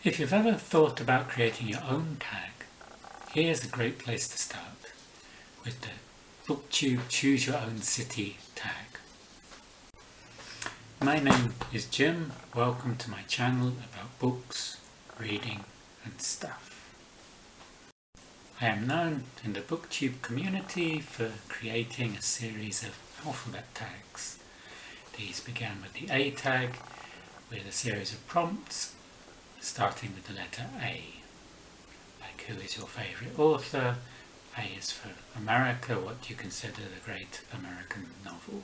If you've ever thought about creating your own tag, here's a great place to start with the Booktube Choose Your Own City tag. My name is Jim. Welcome to my channel about books, reading and stuff. I am known in the Booktube community for creating a series of alphabet tags. These began with the A tag, with a series of prompts starting with the letter A. Like, who is your favourite author? A is for America. What do you consider the great American novel?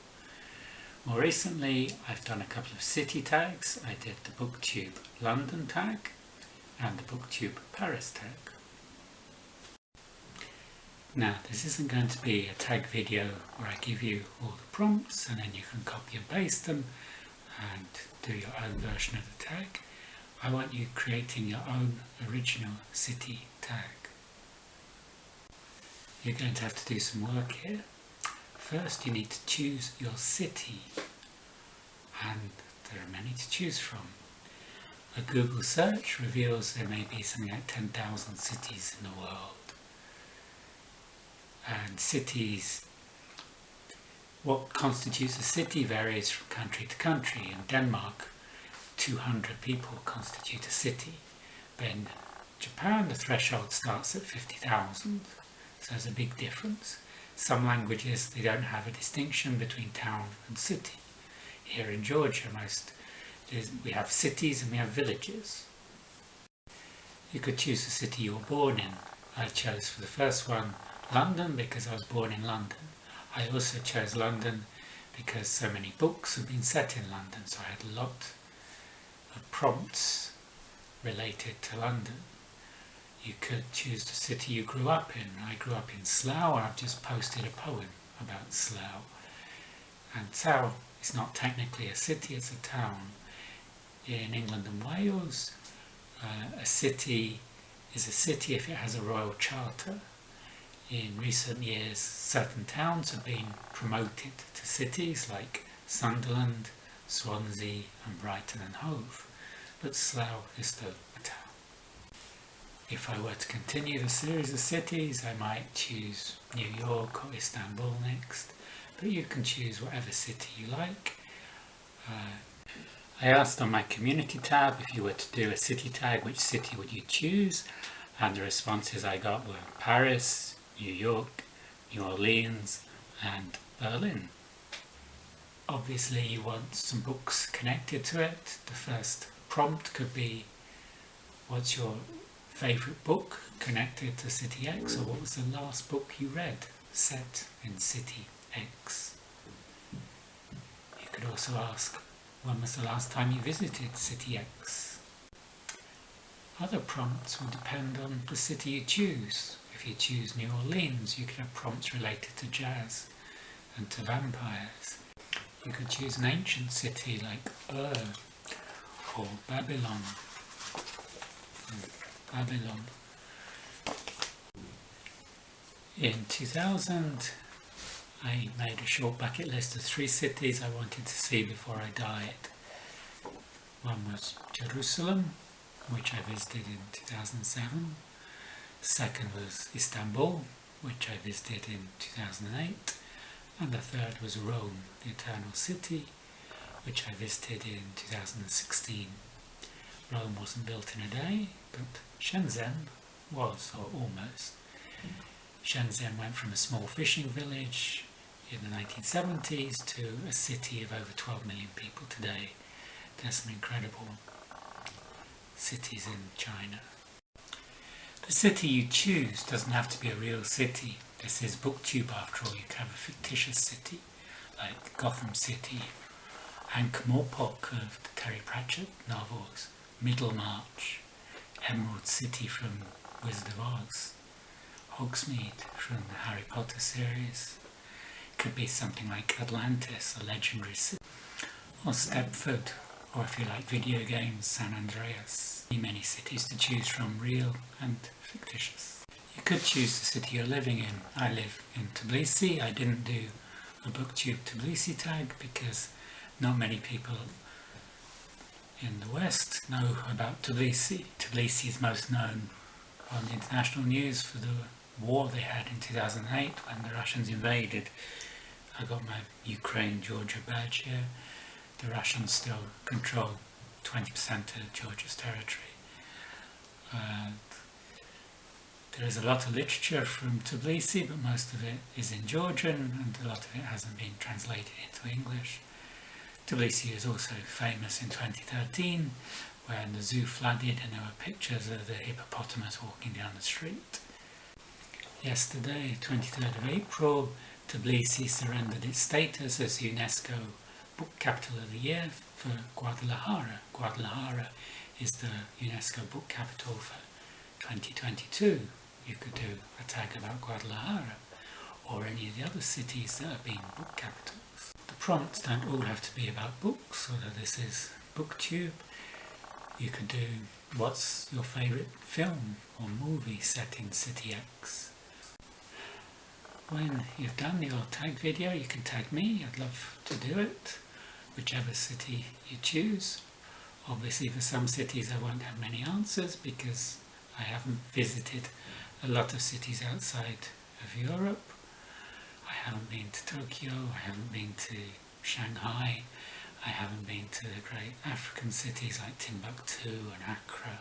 More recently, I've done a couple of city tags. I did the Booktube London Tag and the Booktube Paris Tag. Now, this isn't going to be a tag video where I give you all the prompts and then you can copy and paste them and do your own version of the tag. I want you creating your own original city tag. You're going to have to do some work here. First, you need to choose your city, and there are many to choose from. A Google search reveals there may be something like 10,000 cities in the world. And cities, what constitutes a city varies from country to country. In Denmark, 200 people constitute a city. But in Japan, the threshold starts at 50,000, so there's a big difference. Some languages, they don't have a distinction between town and city. Here in Georgia, we have cities and we have villages. You could choose the city you were born in. I chose for the first one London because I was born in London. I also chose London because so many books have been set in London, so I had a lot of prompts related to London. You could choose the city you grew up in. I grew up in Slough, and I've just posted a poem about Slough. And Slough is not technically a city, it's a town. In England and Wales, a city is a city if it has a royal charter. In recent years, certain towns have been promoted to cities like Sunderland, Swansea and Brighton and Hove, but Slough is still a town. If I were to continue the series of cities, I might choose New York or Istanbul next, but you can choose whatever city you like. I asked on my community tab, if you were to do a city tag, which city would you choose? And the responses I got were Paris, New York, New Orleans and Berlin. Obviously you want some books connected to it. The first prompt could be, what's your favourite book connected to City X, or what was the last book you read set in City X? You could also ask, when was the last time you visited City X? Other prompts will depend on the city you choose. If you choose New Orleans, you could have prompts related to jazz and to vampires. You could choose an ancient city like Ur or Babylon. In 2000, I made a short bucket list of 3 cities I wanted to see before I died. One was Jerusalem, which I visited in 2007. Second was Istanbul, which I visited in 2008. And the third was Rome, the Eternal City, which I visited in 2016. Rome wasn't built in a day, but Shenzhen was, or almost. Shenzhen went from a small fishing village in the 1970s to a city of over 12 million people today. There's some incredible cities in China. The city you choose doesn't have to be a real city. This is Booktube after all. You can have a fictitious city like Gotham City, Ankh-Morpork of the Terry Pratchett novels, Middlemarch, Emerald City from Wizard of Oz, Hogsmeade from the Harry Potter series. It could be something like Atlantis, a legendary city, or Stepford, or if you like video games, San Andreas. Many cities to choose from, real and fictitious. You could choose the city you're living in. I live in Tbilisi. I didn't do a Booktube Tbilisi tag because not many people in the West know about Tbilisi. Tbilisi is most known on the international news for the war they had in 2008 when the Russians invaded. I got my Ukraine-Georgia badge here. The Russians still control 20% of Georgia's territory. There is a lot of literature from Tbilisi, but most of it is in Georgian and a lot of it hasn't been translated into English. Tbilisi is also famous in 2013 when the zoo flooded and there were pictures of the hippopotamus walking down the street. Yesterday, 23rd of April, Tbilisi surrendered its status as UNESCO Book Capital of the Year for Guadalajara. Guadalajara is the UNESCO Book Capital for 2022. You could do a tag about Guadalajara or any of the other cities that have been book capitals. The prompts don't all have to be about books, although this is Booktube. You could do what's your favourite film or movie set in City X. When you've done your tag video, you can tag me. I'd love to do it, whichever city you choose. Obviously for some cities I won't have many answers because I haven't visited a lot of cities outside of Europe. I haven't been to Tokyo, I haven't been to Shanghai, I haven't been to the great African cities like Timbuktu and Accra.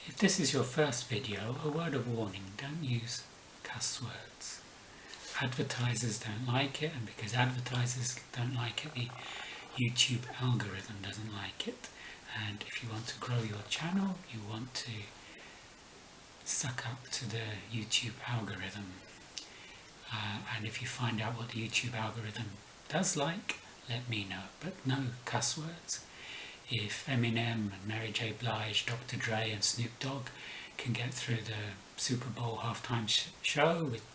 If this is your first video, a word of warning, don't use cuss words. Advertisers don't like it, and because advertisers don't like it, the YouTube algorithm doesn't like it. And if you want to grow your channel, you want to suck up to the YouTube algorithm. And if you find out what the YouTube algorithm does like, let me know. But no cuss words. If Eminem and Mary J. Blige, Dr. Dre and Snoop Dogg can get through the Super Bowl halftime show with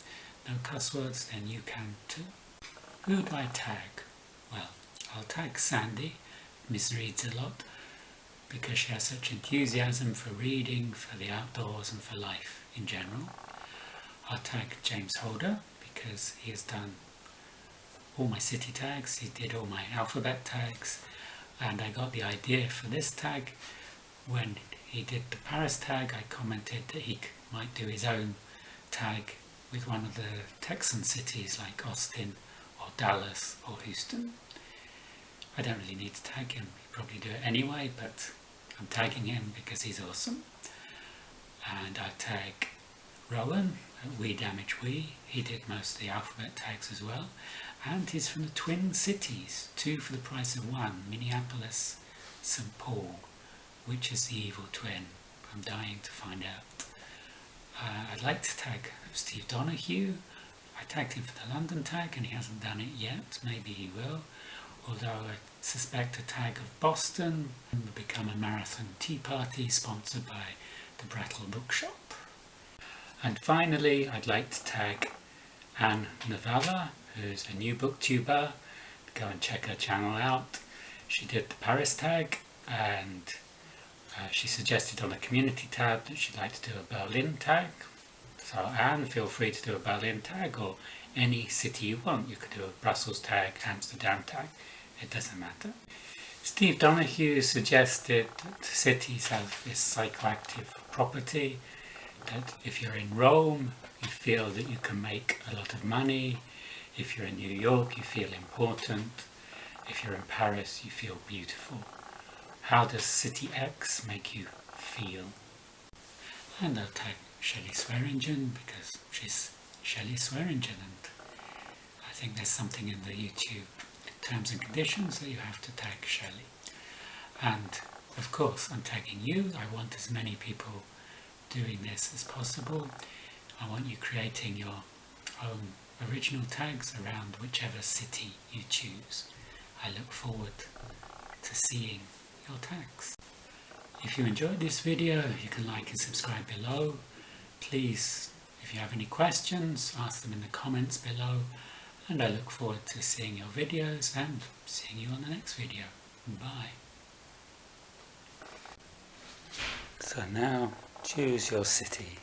no cuss words, then you can too. Who do I tag? Well, I'll tag Sandy, misreads a lot, because she has such enthusiasm for reading, for the outdoors and for life in general. I'll tag James Holder because he has done all my city tags, he did all my alphabet tags, and I got the idea for this tag when he did the Paris tag. I commented that he might do his own tag with one of the Texan cities like Austin or Dallas or Houston. I don't really need to tag him, he'd probably do it anyway, but I'm tagging him because he's awesome. And I tag Rowan at We Damage We. He did most of the alphabet tags as well. And he's from the Twin Cities, 2 for the price of 1, Minneapolis, St. Paul. Which is the evil twin? I'm dying to find out. I'd like to tag Steve Donahue. I tagged him for the London Tag and he hasn't done it yet. Maybe he will. Although I suspect a tag of Boston will become a marathon tea party sponsored by the Brattle Bookshop. And finally, I'd like to tag Anne Navala, who's a new booktuber. Go and check her channel out. She did the Paris tag and she suggested on the community tab that she'd like to do a Berlin tag. So Anne, feel free to do a Berlin tag or any city you want. You could do a Brussels tag, Amsterdam tag, it doesn't matter. Steve Donahue suggested that cities have this psychoactive property, that if you're in Rome, you feel that you can make a lot of money. If you're in New York, you feel important. If you're in Paris, you feel beautiful. How does City X make you feel? And I'll tag Shelley Swearingen because she's Shelley Swearingen, and I think there's something in the YouTube terms and conditions that you have to tag Shelley. And of course I'm tagging you. I want as many people doing this as possible. I want you creating your own original tags around whichever city you choose. I look forward to seeing your tags. If you enjoyed this video, you can like and subscribe below. Please, if you have any questions, ask them in the comments below, and I look forward to seeing your videos and seeing you on the next video. Bye. So now, choose your city.